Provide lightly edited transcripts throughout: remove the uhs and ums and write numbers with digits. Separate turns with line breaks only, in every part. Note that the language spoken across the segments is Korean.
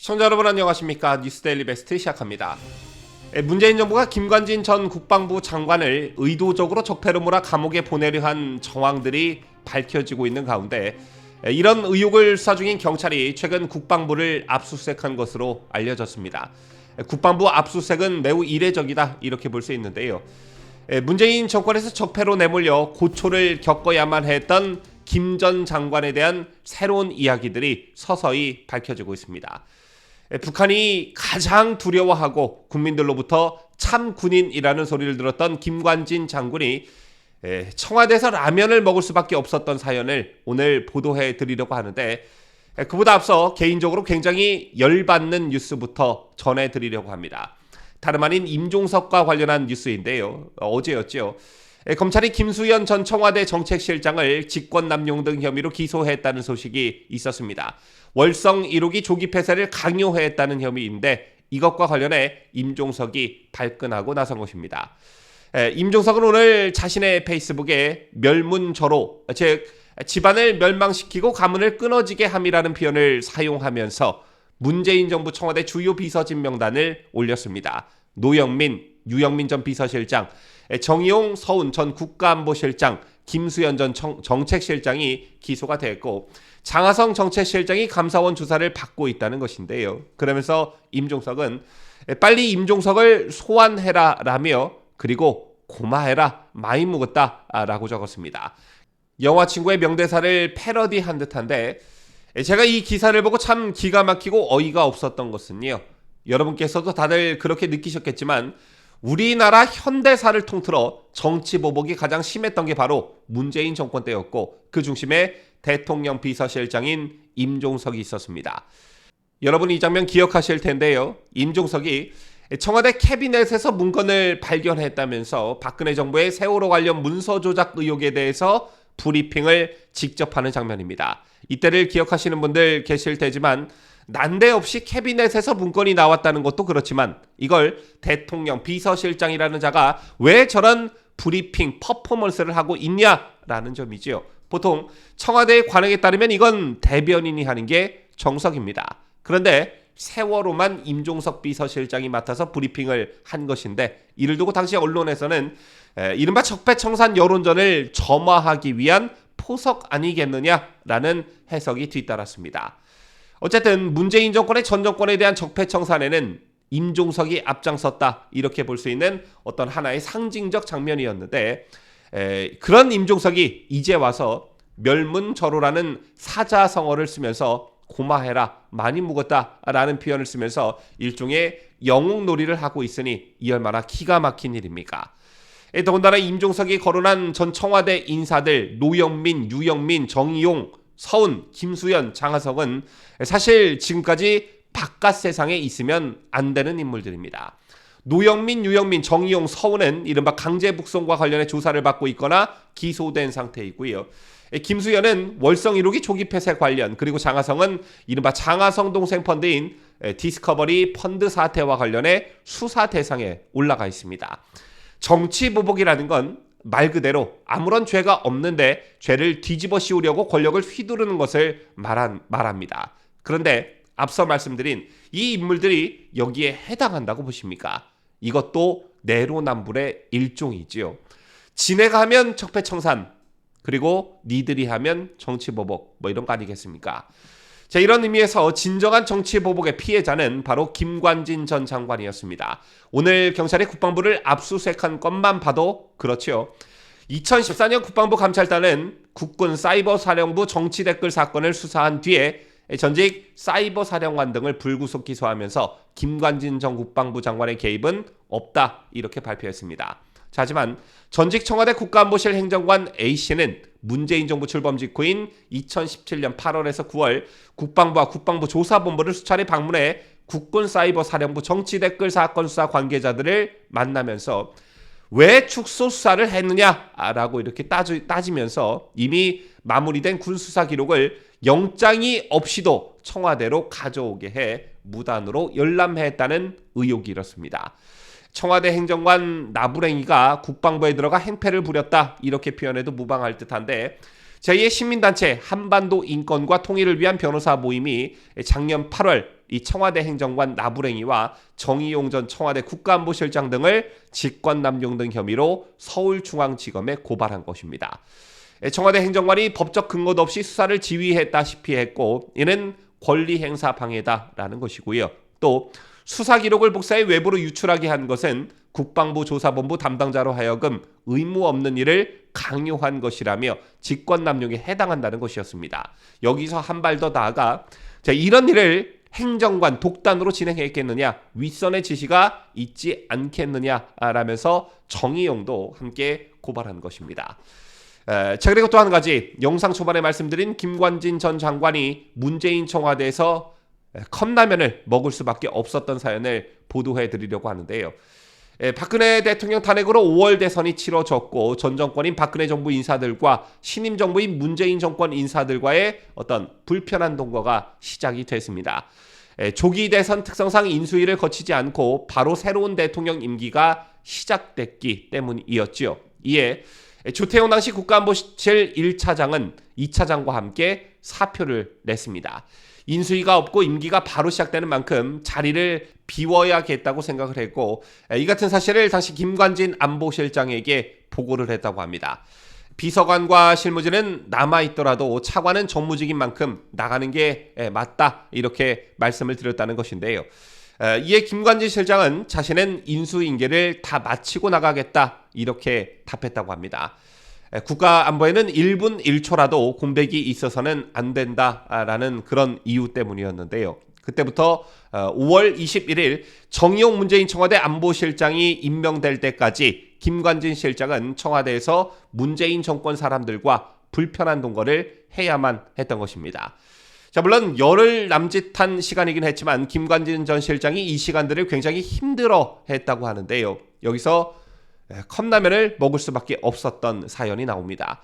시청자 여러분 안녕하십니까? 뉴스데일리 베스트 시작합니다. 문재인 정부가 김관진 전 국방부 장관을 의도적으로 적폐로 몰아 감옥에 보내려 한 정황들이 밝혀지고 있는 가운데 이런 의혹을 수사 중인 경찰이 최근 국방부를 압수수색한 것으로 알려졌습니다. 국방부 압수수색은 매우 이례적이다 이렇게 볼 수 있는데요. 문재인 정권에서 적폐로 내몰려 고초를 겪어야만 했던 김 전 장관에 대한 새로운 이야기들이 서서히 밝혀지고 있습니다. 북한이 가장 두려워하고 국민들로부터 참 군인이라는 소리를 들었던 김관진 장군이 청와대에서 라면을 먹을 수밖에 없었던 사연을 오늘 보도해 드리려고 하는데, 그보다 앞서 개인적으로 굉장히 열받는 뉴스부터 전해 드리려고 합니다. 다름 아닌 임종석과 관련한 뉴스인데요. 어제였죠. 검찰이 김수현 전 청와대 정책실장을 직권남용 등 혐의로 기소했다는 소식이 있었습니다. 월성 1호기 조기 폐쇄를 강요했다는 혐의인데 이것과 관련해 임종석이 발끈하고 나선 것입니다. 임종석은 오늘 자신의 페이스북에 멸문저로, 즉 집안을 멸망시키고 가문을 끊어지게 함이라는 표현을 사용하면서 문재인 정부 청와대 주요 비서진 명단을 올렸습니다. 노영민, 유영민 전 비서실장, 정의용 서훈 전 국가안보실장, 김수현 전 정책실장이 기소가 됐고 장하성 정책실장이 감사원 조사를 받고 있다는 것인데요. 그러면서 임종석은 빨리 임종석을 소환해라 라며 그리고 고마해라 많이 묵었다 라고 적었습니다. 영화 친구의 명대사를 패러디한 듯한데, 제가 이 기사를 보고 참 기가 막히고 어이가 없었던 것은요, 여러분께서도 다들 그렇게 느끼셨겠지만 우리나라 현대사를 통틀어 정치 보복이 가장 심했던 게 바로 문재인 정권 때였고 그 중심에 대통령 비서실장인 임종석이 있었습니다. 여러분 이 장면 기억하실 텐데요. 임종석이 청와대 캐비넷에서 문건을 발견했다면서 박근혜 정부의 세월호 관련 문서 조작 의혹에 대해서 브리핑을 직접 하는 장면입니다. 이때를 기억하시는 분들 계실 테지만 난데없이 캐비넷에서 문건이 나왔다는 것도 그렇지만 이걸 대통령 비서실장이라는 자가 왜 저런 브리핑 퍼포먼스를 하고 있냐라는 점이지요. 보통 청와대의 관행에 따르면 이건 대변인이 하는 게 정석입니다. 그런데 세월호만 임종석 비서실장이 맡아서 브리핑을 한 것인데, 이를 두고 당시 언론에서는 이른바 적폐청산 여론전을 점화하기 위한 포석 아니겠느냐라는 해석이 뒤따랐습니다. 어쨌든 문재인 정권의 전 정권에 대한 적폐청산에는 임종석이 앞장섰다 이렇게 볼 수 있는 어떤 하나의 상징적 장면이었는데, 그런 임종석이 이제 와서 멸문저로라는 사자성어를 쓰면서 고마해라 많이 묵었다 라는 표현을 쓰면서 일종의 영웅놀이를 하고 있으니 이 얼마나 기가 막힌 일입니까? 더군다나 임종석이 거론한 전 청와대 인사들 노영민, 유영민, 정의용, 서훈, 김수현, 장하성은 사실 지금까지 바깥 세상에 있으면 안 되는 인물들입니다. 노영민, 유영민, 정의용, 서훈은 이른바 강제북송과 관련해 조사를 받고 있거나 기소된 상태이고요. 김수현은 월성 1호기 조기 폐쇄 관련, 그리고 장하성은 이른바 장하성 동생 펀드인 디스커버리 펀드 사태와 관련해 수사 대상에 올라가 있습니다. 정치 보복이라는 건 말 그대로 아무런 죄가 없는데 죄를 뒤집어 씌우려고 권력을 휘두르는 것을 말합니다. 그런데 앞서 말씀드린 이 인물들이 여기에 해당한다고 보십니까? 이것도 내로남불의 일종이지요. 지네가 하면 적폐청산, 그리고 니들이 하면 정치보복, 뭐 이런 거 아니겠습니까? 자, 이런 의미에서 진정한 정치보복의 피해자는 바로 김관진 전 장관이었습니다. 오늘 경찰이 국방부를 압수수색한 것만 봐도 그렇죠. 2014년 국방부 감찰단은 국군 사이버사령부 정치댓글 사건을 수사한 뒤에 전직 사이버사령관 등을 불구속 기소하면서 김관진 전 국방부 장관의 개입은 없다 이렇게 발표했습니다. 자, 하지만 전직 청와대 국가안보실 행정관 A씨는 문재인 정부 출범 직후인 2017년 8월에서 9월 국방부와 국방부 조사본부를 수차례 방문해 국군 사이버사령부 정치댓글 사건 수사 관계자들을 만나면서 왜 축소 수사를 했느냐라고 이렇게 따지면서 이미 마무리된 군수사 기록을 영장이 없이도 청와대로 가져오게 해 무단으로 열람했다는 의혹이 일었습니다. 청와대 행정관 나부랭이가 국방부에 들어가 행패를 부렸다 이렇게 표현해도 무방할 듯한데, 제2의 시민단체 한반도 인권과 통일을 위한 변호사 모임이 작년 8월 이 청와대 행정관 나부랭이와 정의용 전 청와대 국가안보실장 등을 직권남용 등 혐의로 서울중앙지검에 고발한 것입니다. 청와대 행정관이 법적 근거도 없이 수사를 지휘했다시피 했고 이는 권리행사 방해다라는 것이고요. 또 수사 기록을 복사해 외부로 유출하게 한 것은 국방부 조사본부 담당자로 하여금 의무 없는 일을 강요한 것이라며 직권남용에 해당한다는 것이었습니다. 여기서 한 발 더 나아가 이런 일을 행정관 독단으로 진행했겠느냐, 윗선의 지시가 있지 않겠느냐라면서 정의용도 함께 고발한 것입니다. 자, 그리고 또 한 가지, 영상 초반에 말씀드린 김관진 전 장관이 문재인 청와대에서 컵라면을 먹을 수밖에 없었던 사연을 보도해 드리려고 하는데요. 박근혜 대통령 탄핵으로 5월 대선이 치러졌고 전 정권인 박근혜 정부 인사들과 신임 정부인 문재인 정권 인사들과의 어떤 불편한 동거가 시작이 됐습니다. 조기 대선 특성상 인수위를 거치지 않고 바로 새로운 대통령 임기가 시작됐기 때문이었죠. 이에 조태용 당시 국가안보실 1차장은 2차장과 함께 사표를 냈습니다. 인수위가 없고 임기가 바로 시작되는 만큼 자리를 비워야겠다고 생각을 했고 이 같은 사실을 당시 김관진 안보실장에게 보고를 했다고 합니다. 비서관과 실무진은 남아있더라도 차관은 정무직인 만큼 나가는 게 맞다 이렇게 말씀을 드렸다는 것인데요. 이에 김관진 실장은 자신은 인수인계를 다 마치고 나가겠다 이렇게 답했다고 합니다. 국가안보에는 1분 1초라도 공백이 있어서는 안 된다라는 그런 이유 때문이었는데요. 그때부터 5월 21일 정의용 문재인 청와대 안보실장이 임명될 때까지 김관진 실장은 청와대에서 문재인 정권 사람들과 불편한 동거를 해야만 했던 것입니다. 자, 물론 열흘 남짓한 시간이긴 했지만 김관진 전 실장이 이 시간들을 굉장히 힘들어 했다고 하는데요. 여기서 컵라면을 먹을 수밖에 없었던 사연이 나옵니다.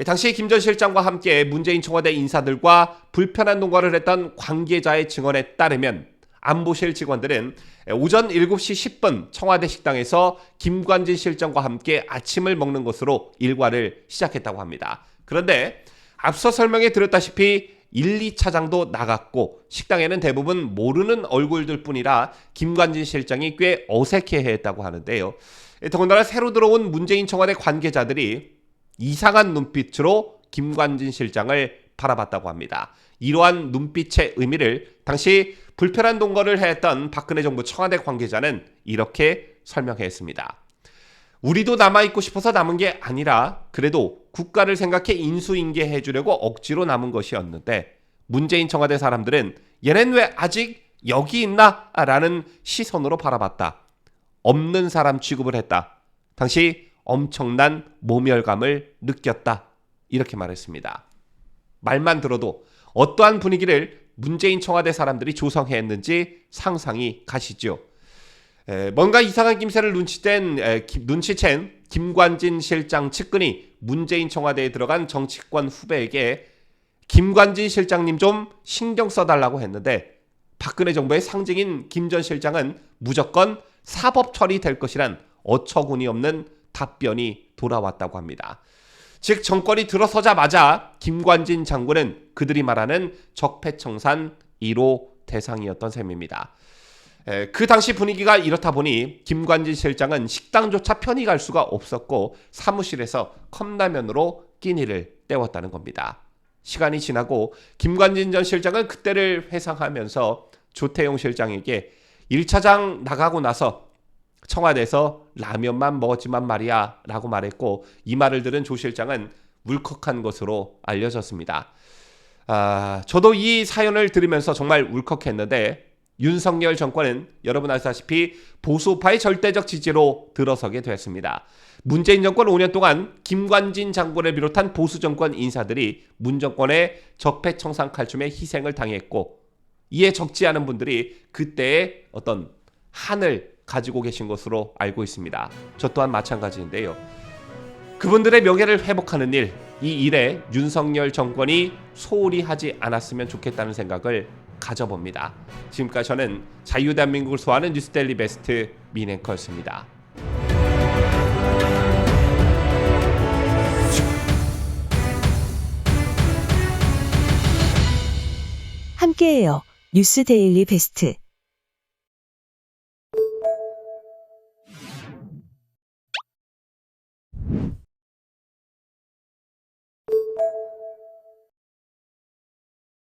당시 김 전 실장과 함께 문재인 청와대 인사들과 불편한 동거를 했던 관계자의 증언에 따르면 안보실 직원들은 오전 7시 10분 청와대 식당에서 김관진 실장과 함께 아침을 먹는 것으로 일과를 시작했다고 합니다. 그런데 앞서 설명해 드렸다시피 1, 2차장도 나갔고 식당에는 대부분 모르는 얼굴들 뿐이라 김관진 실장이 꽤 어색해했다고 하는데요. 더군다나 새로 들어온 문재인 청와대 관계자들이 이상한 눈빛으로 김관진 실장을 바라봤다고 합니다. 이러한 눈빛의 의미를 당시 불편한 동거를 했던 박근혜 정부 청와대 관계자는 이렇게 설명했습니다. 우리도 남아있고 싶어서 남은 게 아니라 그래도 국가를 생각해 인수인계해 주려고 억지로 남은 것이었는데 문재인 청와대 사람들은 얘는 왜 아직 여기 있나? 라는 시선으로 바라봤다. 없는 사람 취급을 했다. 당시 엄청난 모멸감을 느꼈다. 이렇게 말했습니다. 말만 들어도 어떠한 분위기를 문재인 청와대 사람들이 조성했는지 상상이 가시죠. 뭔가 이상한 낌새를 눈치챈 김관진 실장 측근이 문재인 청와대에 들어간 정치권 후배에게 김관진 실장님 좀 신경 써달라고 했는데 박근혜 정부의 상징인 김 전 실장은 무조건 사법 처리될 것이란 어처구니 없는 답변이 돌아왔다고 합니다. 즉 정권이 들어서자마자 김관진 장군은 그들이 말하는 적폐청산 1호 대상이었던 셈입니다. 그 당시 분위기가 이렇다 보니 김관진 실장은 식당조차 편히 갈 수가 없었고 사무실에서 컵라면으로 끼니를 때웠다는 겁니다. 시간이 지나고 김관진 전 실장은 그때를 회상하면서 조태용 실장에게 1차장 나가고 나서 청와대에서 라면만 먹었지만 말이야 라고 말했고 이 말을 들은 조 실장은 울컥한 것으로 알려졌습니다. 저도 이 사연을 들으면서 정말 울컥했는데 윤석열 정권은 여러분 아시다시피 보수파의 절대적 지지로 들어서게 됐습니다. 문재인 정권 5년 동안 김관진 장군을 비롯한 보수 정권 인사들이 문 정권의 적폐청산 칼춤에 희생을 당했고 이에 적지 않은 분들이 그때의 어떤 한을 가지고 계신 것으로 알고 있습니다. 저 또한 마찬가지인데요. 그분들의 명예를 회복하는 일, 이 일에 윤석열 정권이 소홀히 하지 않았으면 좋겠다는 생각을 가져봅니다. 지금까지 저는 자유대한민국을 소화하는 뉴스데일리 베스트 민앵커였습니다.
함께해요. 뉴스 데일리 베스트